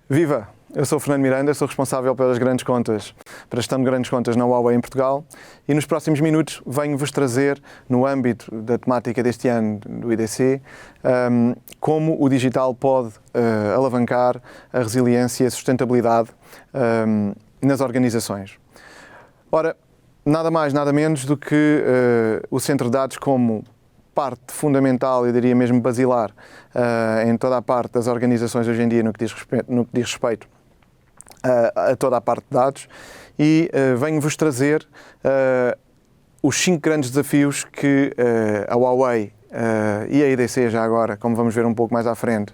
Viva! Eu sou o Fernando Miranda, sou responsável pelas grandes contas, para a gestão de grandes contas na Huawei em Portugal, e nos próximos minutos venho-vos trazer, no âmbito da temática deste ano do IDC, como o digital pode alavancar a resiliência e a sustentabilidade nas organizações. Ora, nada mais, nada menos do que o centro de dados como parte fundamental, eu diria mesmo basilar, em toda a parte das organizações hoje em dia no que diz respeito a toda a parte de dados, e venho-vos trazer os 5 grandes desafios que a Huawei e a IDC já agora, como vamos ver um pouco mais à frente,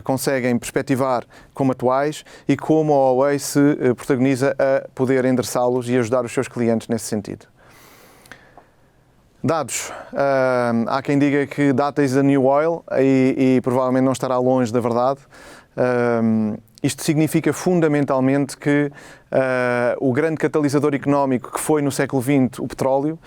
conseguem perspectivar como atuais e como a Huawei se protagoniza a poder endereçá-los e ajudar os seus clientes nesse sentido. Dados. Há quem diga que data is the new oil e provavelmente não estará longe da verdade. Isto significa fundamentalmente que o grande catalisador económico que foi no século XX o petróleo,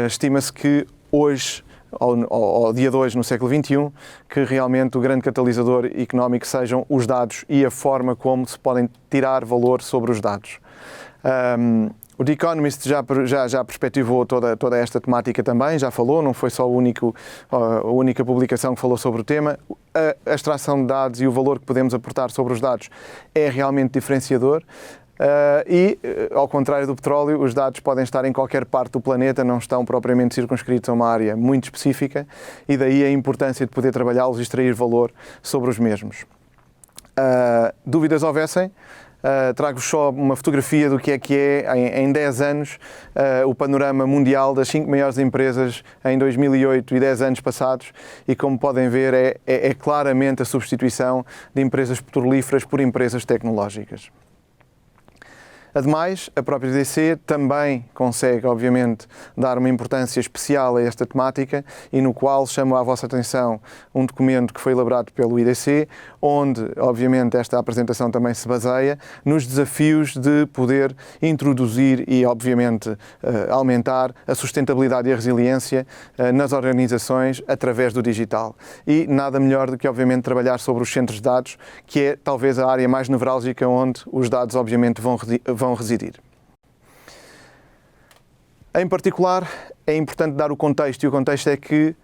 estima-se que hoje, ao dia de hoje, no século XXI, que realmente o grande catalisador económico sejam os dados e a forma como se podem tirar valor sobre os dados. O The Economist já perspectivou toda esta temática também, já falou, não foi só a única publicação que falou sobre o tema. A extração de dados e o valor que podemos aportar sobre os dados é realmente diferenciador. Ao contrário do petróleo, os dados podem estar em qualquer parte do planeta, não estão propriamente circunscritos a uma área muito específica, e daí a importância de poder trabalhá-los e extrair valor sobre os mesmos. Dúvidas houvessem? Trago-vos só uma fotografia do que é em 10 anos o panorama mundial das 5 maiores empresas em 2008 e 10 anos passados, e como podem ver é claramente a substituição de empresas petrolíferas por empresas tecnológicas. Ademais, a própria IDC também consegue, obviamente, dar uma importância especial a esta temática, e no qual chamo à vossa atenção um documento que foi elaborado pelo IDC, onde, obviamente, esta apresentação também se baseia nos desafios de poder introduzir e, obviamente, aumentar a sustentabilidade e a resiliência nas organizações através do digital. E nada melhor do que, obviamente, trabalhar sobre os centros de dados, que é talvez a área mais nevrálgica onde os dados, obviamente, vão residir. Em particular, é importante dar o contexto, e o contexto é que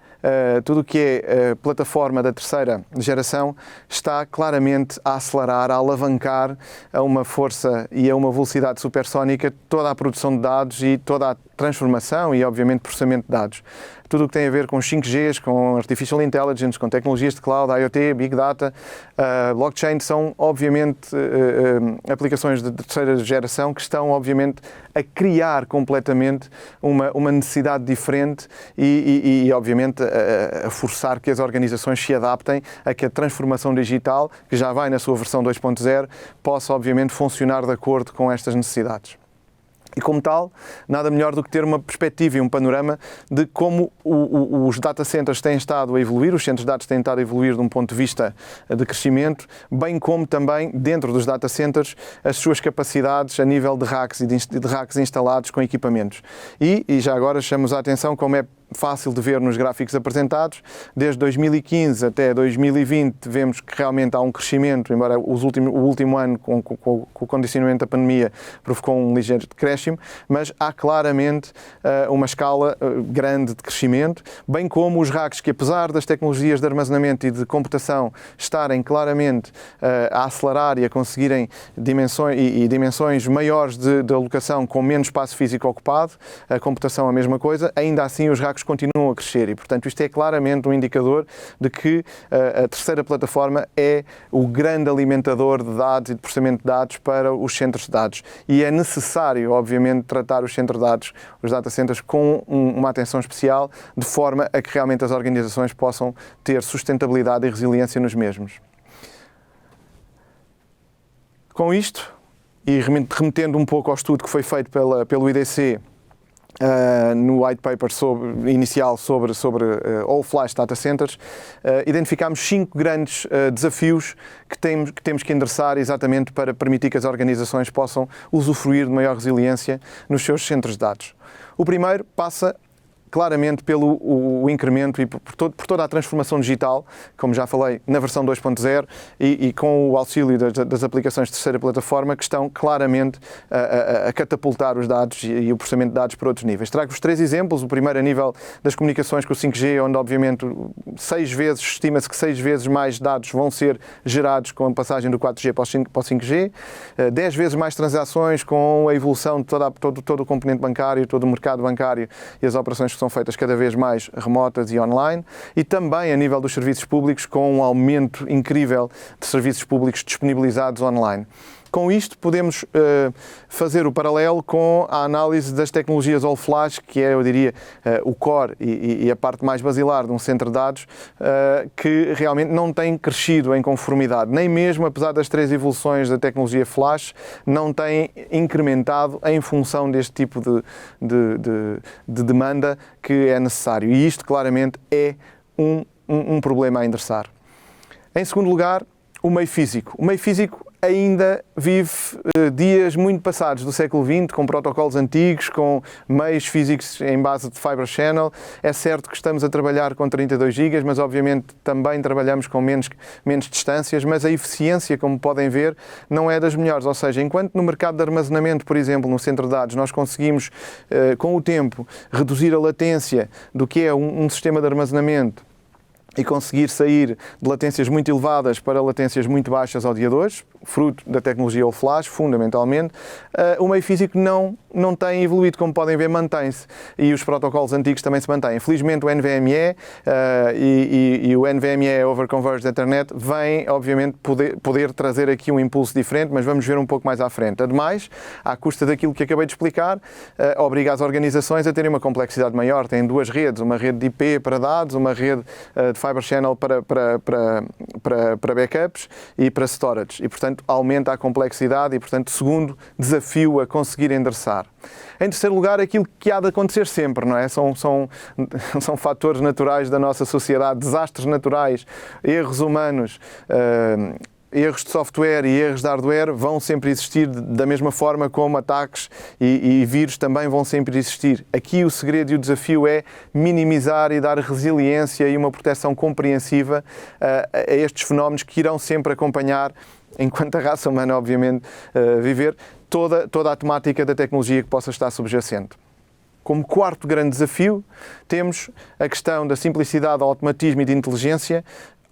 tudo o que é a plataforma da terceira geração está claramente a acelerar, a alavancar a uma força e a uma velocidade supersónica toda a produção de dados e toda a transformação e, obviamente, processamento de dados. Tudo o que tem a ver com 5Gs, com Artificial Intelligence, com tecnologias de cloud, IoT, Big Data, blockchain, são, obviamente, aplicações de terceira geração que estão, obviamente, a criar completamente uma necessidade diferente e obviamente, a forçar que as organizações se adaptem a que a transformação digital, que já vai na sua versão 2.0, possa, obviamente, funcionar de acordo com estas necessidades. E como tal, nada melhor do que ter uma perspectiva e um panorama de como os data centers têm estado a evoluir, os centros de dados têm estado a evoluir de um ponto de vista de crescimento, bem como também dentro dos data centers as suas capacidades a nível de racks e de racks instalados com equipamentos. E já agora chamamos a atenção como é fácil de ver nos gráficos apresentados, desde 2015 até 2020 vemos que realmente há um crescimento, embora o último ano com o condicionamento da pandemia provocou um ligeiro decréscimo, mas há claramente uma escala grande de crescimento, bem como os racks que, apesar das tecnologias de armazenamento e de computação estarem claramente a acelerar e a conseguirem dimensões maiores de alocação com menos espaço físico ocupado, a computação a mesma coisa, ainda assim os racks continuam a crescer e, portanto, isto é claramente um indicador de que a terceira plataforma é o grande alimentador de dados e de processamento de dados para os centros de dados. E é necessário, obviamente, tratar os centros de dados, os data centers, com uma atenção especial, de forma a que realmente as organizações possam ter sustentabilidade e resiliência nos mesmos. Com isto, e remetendo um pouco ao estudo que foi feito pelo IDC, no white paper inicial sobre All Flash Data Centers, identificámos 5 grandes desafios que temos que endereçar exatamente para permitir que as organizações possam usufruir de maior resiliência nos seus centros de dados. O primeiro passa claramente pelo o incremento e por toda a transformação digital, como já falei, na versão 2.0 e com o auxílio das aplicações de terceira plataforma, que estão claramente a catapultar os dados e o processamento de dados para outros níveis. Trago-vos 3 exemplos. O primeiro a nível das comunicações com o 5G, onde obviamente estima-se que 6 vezes mais dados vão ser gerados com a passagem do 4G para o 5G, 10 vezes mais transações com a evolução de todo o componente bancário, todo o mercado bancário e as operações que são feitas cada vez mais remotas e online, e também a nível dos serviços públicos, com um aumento incrível de serviços públicos disponibilizados online. Com isto podemos fazer o paralelo com a análise das tecnologias All Flash, que é, eu diria, o core e a parte mais basilar de um centro de dados, que realmente não tem crescido em conformidade, nem mesmo, apesar das 3 evoluções da tecnologia Flash, não tem incrementado em função deste tipo de demanda que é necessário. E isto claramente é um problema a endereçar. Em segundo lugar, o meio físico. O meio físico ainda vive dias muito passados do século XX, com protocolos antigos, com meios físicos em base de Fibre Channel. É certo que estamos a trabalhar com 32 GB, mas obviamente também trabalhamos com menos distâncias, mas a eficiência, como podem ver, não é das melhores. Ou seja, enquanto no mercado de armazenamento, por exemplo, no centro de dados, nós conseguimos, com o tempo, reduzir a latência do que é um sistema de armazenamento e conseguir sair de latências muito elevadas para latências muito baixas ao dia de hoje, fruto da tecnologia All Flash, fundamentalmente, o meio físico não tem evoluído, como podem ver, mantém-se. E os protocolos antigos também se mantêm. Felizmente o NVMe e o NVMe over Converged Ethernet vem, obviamente, poder trazer aqui um impulso diferente, mas vamos ver um pouco mais à frente. Ademais, à custa daquilo que acabei de explicar, obriga as organizações a terem uma complexidade maior. Têm 2 redes, uma rede de IP para dados, uma rede de Fibre Channel para backups e para storage. E, portanto, aumenta a complexidade e, portanto, segundo desafio a conseguir endereçar. Em terceiro lugar, aquilo que há de acontecer sempre, não é? São fatores naturais da nossa sociedade, desastres naturais, erros humanos, erros de software e erros de hardware vão sempre existir da mesma forma como ataques e vírus também vão sempre existir. Aqui o segredo e o desafio é minimizar e dar resiliência e uma proteção compreensiva a estes fenómenos que irão sempre acompanhar, enquanto a raça humana, obviamente, viver, toda a temática da tecnologia que possa estar subjacente. Como quarto grande desafio, temos a questão da simplicidade, do automatismo e de inteligência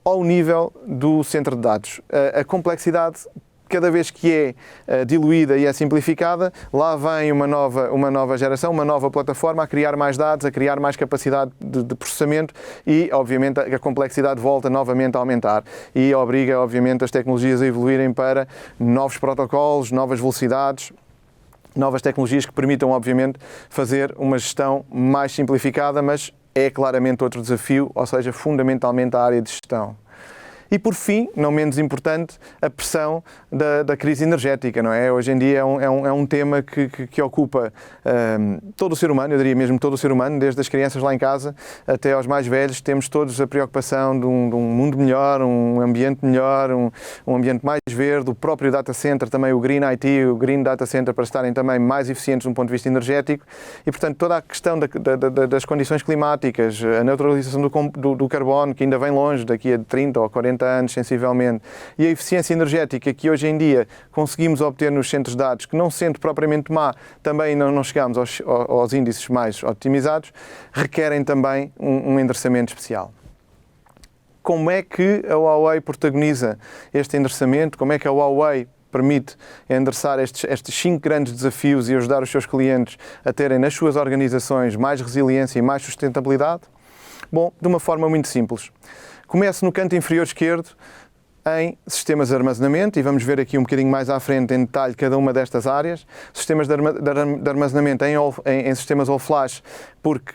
ao nível do centro de dados. A complexidade, cada vez que é diluída e é simplificada, lá vem uma nova geração, uma nova plataforma a criar mais dados, a criar mais capacidade de processamento e, obviamente, a complexidade volta novamente a aumentar e obriga, obviamente, as tecnologias a evoluírem para novos protocolos, novas velocidades, novas tecnologias que permitam, obviamente, fazer uma gestão mais simplificada, mas é claramente outro desafio, ou seja, fundamentalmente a área de gestão. E, por fim, não menos importante, a pressão da crise energética, não é? Hoje em dia é um tema que ocupa todo o ser humano, eu diria mesmo todo o ser humano, desde as crianças lá em casa até aos mais velhos. Temos todos a preocupação de um mundo melhor, um ambiente melhor, um ambiente mais verde, o próprio data center, também o Green IT, o Green Data Center, para estarem também mais eficientes do ponto de vista energético. E, portanto, toda a questão das condições climáticas, a neutralização do carbono, que ainda vem longe, daqui a 30 ou 40 anos, sensivelmente, e a eficiência energética que hoje em dia conseguimos obter nos centros de dados, que não sendo propriamente má, também não chegamos aos índices mais otimizados, requerem também um endereçamento especial. Como é que a Huawei protagoniza este endereçamento? Como é que a Huawei permite endereçar estes 5 grandes desafios e ajudar os seus clientes a terem nas suas organizações mais resiliência e mais sustentabilidade? Bom, de uma forma muito simples. Começo no canto inferior esquerdo em sistemas de armazenamento e vamos ver aqui um bocadinho mais à frente em detalhe cada uma destas áreas. Sistemas de armazenamento em sistemas All Flash, porque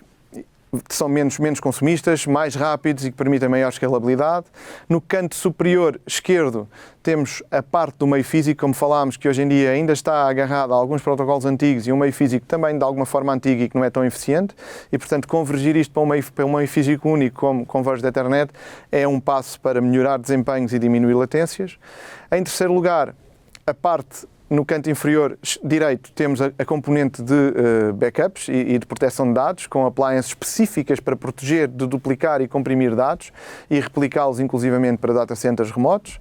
são menos consumistas, mais rápidos e que permitem maior escalabilidade. No canto superior esquerdo temos a parte do meio físico, como falámos, que hoje em dia ainda está agarrado a alguns protocolos antigos e um meio físico também de alguma forma antigo e que não é tão eficiente e, portanto, convergir isto para um meio físico único como Converge da Ethernet é um passo para melhorar desempenhos e diminuir latências. Em terceiro lugar, a parte no canto inferior direito temos a componente de backups e de proteção de dados, com appliances específicas para proteger, de duplicar e comprimir dados e replicá-los inclusivamente para data centers remotos.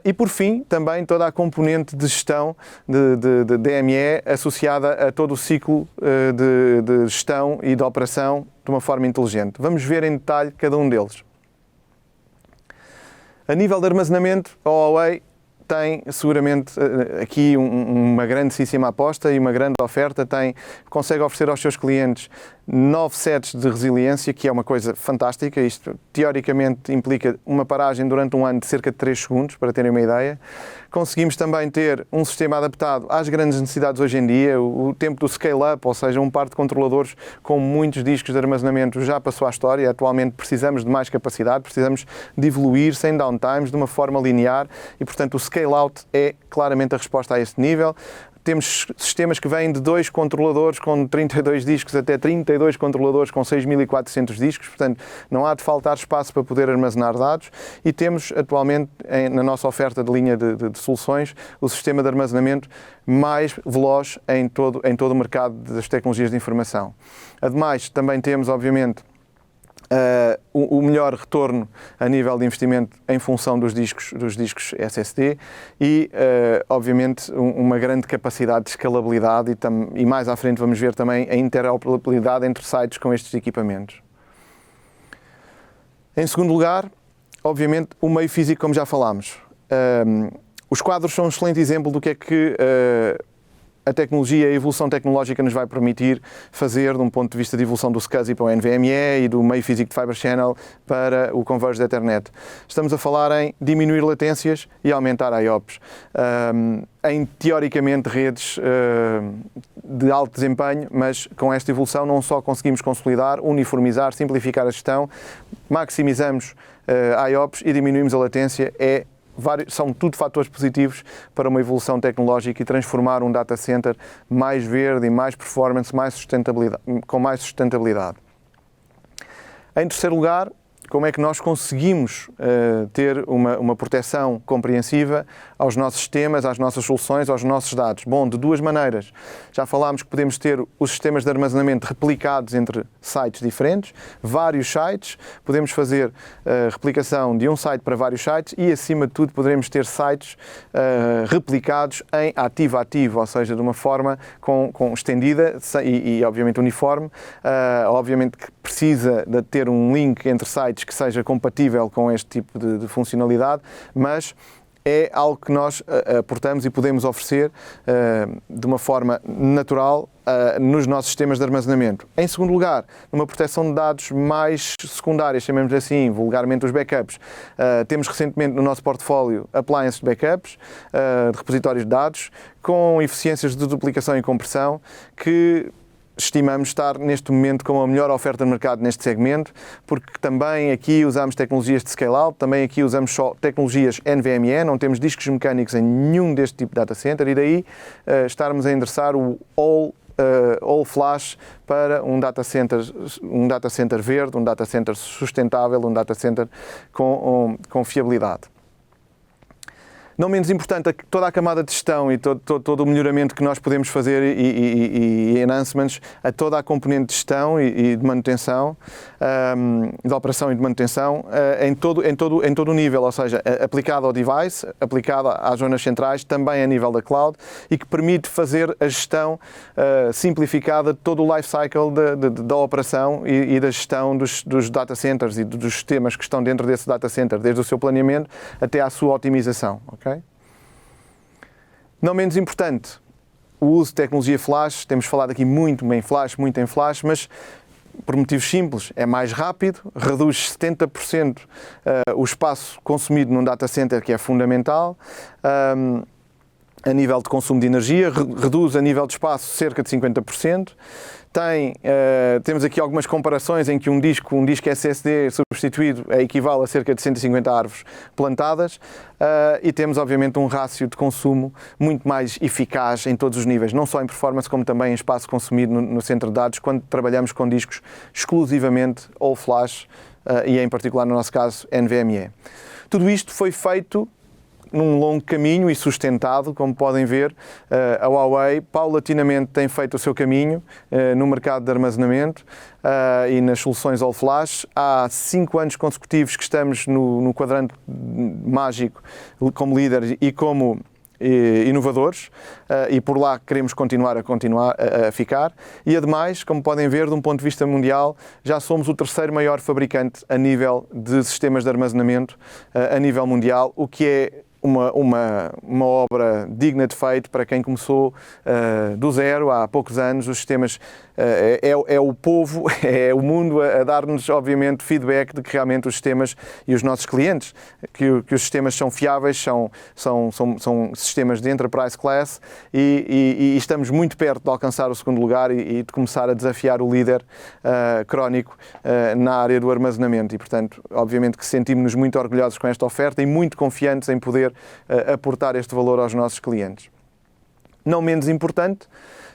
E por fim, também toda a componente de gestão de DME associada a todo o ciclo de gestão e de operação de uma forma inteligente. Vamos ver em detalhe cada um deles. A nível de armazenamento, a Huawei tem seguramente aqui uma grandíssima aposta e uma grande oferta, consegue oferecer aos seus clientes 9 sets de resiliência, que é uma coisa fantástica. Isto teoricamente implica uma paragem durante um ano de cerca de 3 segundos, para terem uma ideia. Conseguimos também ter um sistema adaptado às grandes necessidades hoje em dia. O tempo do scale-up, ou seja, um par de controladores com muitos discos de armazenamento já passou à história. Atualmente precisamos de mais capacidade, precisamos de evoluir sem downtimes, de uma forma linear e, portanto, o scale-out é claramente a resposta a este nível. Temos sistemas que vêm de 2 controladores com 32 discos até 32 controladores com 6.400 discos, portanto não há de faltar espaço para poder armazenar dados e temos atualmente na nossa oferta de linha de soluções o sistema de armazenamento mais veloz em todo o mercado das tecnologias de informação. Ademais, também temos obviamente o melhor retorno a nível de investimento em função dos discos SSD e, obviamente, uma grande capacidade de escalabilidade e mais à frente vamos ver também a interoperabilidade entre sites com estes equipamentos. Em segundo lugar, obviamente, o meio físico, como já falámos. Os quadros são um excelente exemplo do que é que a tecnologia, a evolução tecnológica nos vai permitir fazer de um ponto de vista de evolução do SCSI para o NVMe e do meio físico de Fiber Channel para o Converge da Ethernet. Estamos a falar em diminuir latências e aumentar IOPS. Em, teoricamente, redes de alto desempenho, mas com esta evolução não só conseguimos consolidar, uniformizar, simplificar a gestão, maximizamos IOPS e diminuímos a latência. São tudo fatores positivos para uma evolução tecnológica e transformar um data center mais verde e mais performance, com mais sustentabilidade. Em terceiro lugar, como é que nós conseguimos ter uma proteção compreensiva aos nossos sistemas, às nossas soluções, aos nossos dados? Bom, de duas maneiras. Já falámos que podemos ter os sistemas de armazenamento replicados entre sites diferentes, vários sites, podemos fazer replicação de um site para vários sites e, acima de tudo, poderemos ter sites replicados em ativo-ativo, ou seja, de uma forma com estendida e, obviamente, uniforme. Obviamente que precisa de ter um link entre sites que seja compatível com este tipo de funcionalidade, mas é algo que nós aportamos e podemos oferecer de uma forma natural nos nossos sistemas de armazenamento. Em segundo lugar, numa proteção de dados mais secundárias, chamemos assim, vulgarmente os backups. Temos recentemente no nosso portfólio appliances de backups, de repositórios de dados, com eficiências de duplicação e compressão, que estimamos estar neste momento com a melhor oferta de mercado neste segmento, porque também aqui usamos tecnologias de scale-out, também aqui usamos só tecnologias NVMe, não temos discos mecânicos em nenhum deste tipo de data center e daí estarmos a endereçar o all flash para um data center verde, um data center sustentável, um data center com fiabilidade. Não menos importante, toda a camada de gestão e todo o melhoramento que nós podemos fazer e enhancements a toda a componente de gestão e de manutenção, de operação e de manutenção, em todo o nível, ou seja, aplicado ao device, aplicado às zonas centrais, também a nível da cloud, e que permite fazer a gestão simplificada de todo o life cycle da operação e da gestão dos data centers e dos sistemas que estão dentro desse data center, desde o seu planeamento até à sua otimização. Okay? Não menos importante, o uso de tecnologia flash. Temos falado aqui muito em flash, mas por motivos simples, é mais rápido, reduz 70% o espaço consumido num data center, que é fundamental, a nível de consumo de energia, reduz a nível de espaço cerca de 50%. Temos aqui algumas comparações em que um disco SSD substituído equivale a cerca de 150 árvores plantadas, e temos obviamente um rácio de consumo muito mais eficaz em todos os níveis, não só em performance como também em espaço consumido no centro de dados, quando trabalhamos com discos exclusivamente all flash, e em particular no nosso caso NVMe. Tudo isto foi feito num longo caminho e sustentado, como podem ver. A Huawei paulatinamente tem feito o seu caminho no mercado de armazenamento e nas soluções all flash. Há 5 anos consecutivos que estamos no quadrante mágico como líder e como inovadores, e por lá queremos continuar a ficar. E ademais, como podem ver, de um ponto de vista mundial, já somos o terceiro maior fabricante a nível de sistemas de armazenamento a nível mundial, o que é uma obra digna de feito para quem começou do zero há poucos anos. Os sistemas, é o povo, é o mundo a dar-nos, obviamente, feedback de que realmente os sistemas e os nossos clientes, que os sistemas são fiáveis, são sistemas de enterprise class, e estamos muito perto de alcançar o segundo lugar e de começar a desafiar o líder crónico na área do armazenamento. E, portanto, obviamente que sentimos-nos muito orgulhosos com esta oferta e muito confiantes em poder aportar este valor aos nossos clientes. Não menos importante,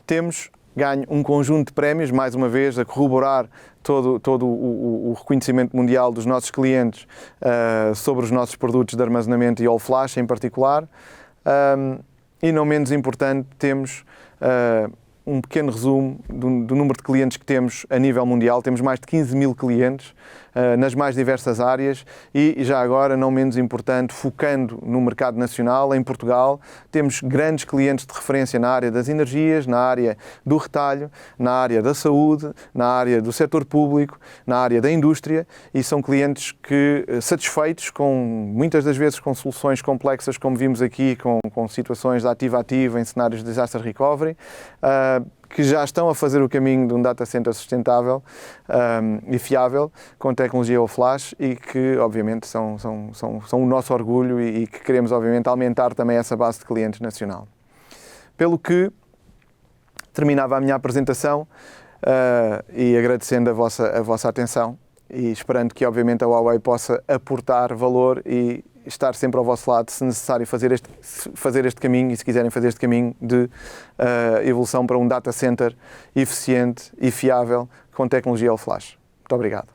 temos ganho um conjunto de prémios, mais uma vez, a corroborar todo o reconhecimento mundial dos nossos clientes sobre os nossos produtos de armazenamento e all flash em particular. E não menos importante, temos um pequeno resumo do número de clientes que temos a nível mundial. Temos mais de 15 mil clientes nas mais diversas áreas e, já agora, não menos importante, focando no mercado nacional, em Portugal, temos grandes clientes de referência na área das energias, na área do retalho, na área da saúde, na área do setor público, na área da indústria, e são clientes que, satisfeitos, muitas das vezes com soluções complexas, como vimos aqui, com situações de ativo-ativo em cenários de disaster recovery, que já estão a fazer o caminho de um data center sustentável e fiável, com tecnologia all flash, e que obviamente são o nosso orgulho e que queremos obviamente aumentar também essa base de clientes nacional. Pelo que terminava a minha apresentação e agradecendo a vossa atenção e esperando que obviamente a Huawei possa aportar valor e estar sempre ao vosso lado, se necessário, fazer este caminho, e se quiserem fazer este caminho de evolução para um data center eficiente e fiável com tecnologia all flash. Muito obrigado.